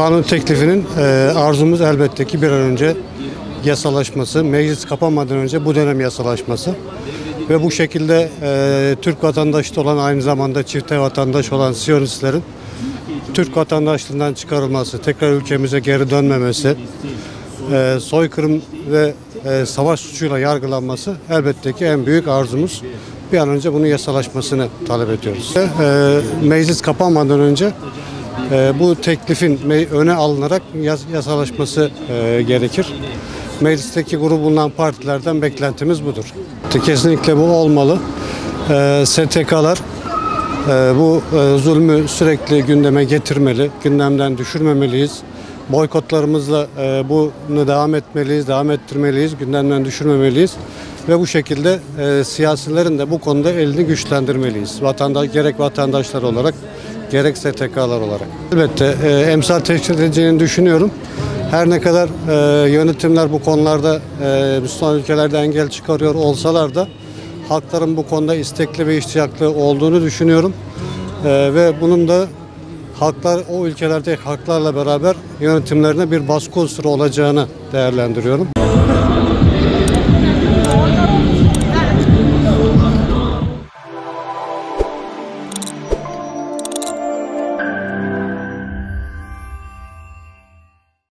kanun teklifinin arzumuz elbette ki bir an önce yasalaşması, meclis kapanmadan önce bu dönem yasalaşması ve bu şekilde Türk vatandaşı olan, aynı zamanda çifte vatandaş olan Siyonistlerin Türk vatandaşlığından çıkarılması, tekrar ülkemize geri dönmemesi, soykırım ve savaş suçuyla yargılanması elbette ki en büyük arzumuz. Bir an önce bunun yasalaşmasını talep ediyoruz. Meclis kapanmadan önce bu teklifin öne alınarak yasalaşması gerekir. Meclisteki grubu bulunan partilerden beklentimiz budur. Kesinlikle bu olmalı. STK'lar bu zulmü sürekli gündeme getirmeli, gündemden düşürmemeliyiz. Boykotlarımızla bunu devam ettirmeliyiz, gündemden düşürmemeliyiz. Ve bu şekilde siyasilerin de bu konuda elini güçlendirmeliyiz. Gerek vatandaşlar olarak, gerek STK'lar olarak. Elbette emsal teşkil edeceğini düşünüyorum. Her ne kadar yönetimler bu konularda Müslüman ülkelerde engel çıkarıyor olsalar da halkların bu konuda istekli ve iştiyaklı olduğunu düşünüyorum. Ve bunun da halklar, o ülkelerdeki halklarla beraber yönetimlerine bir baskı unsuru olacağını değerlendiriyorum.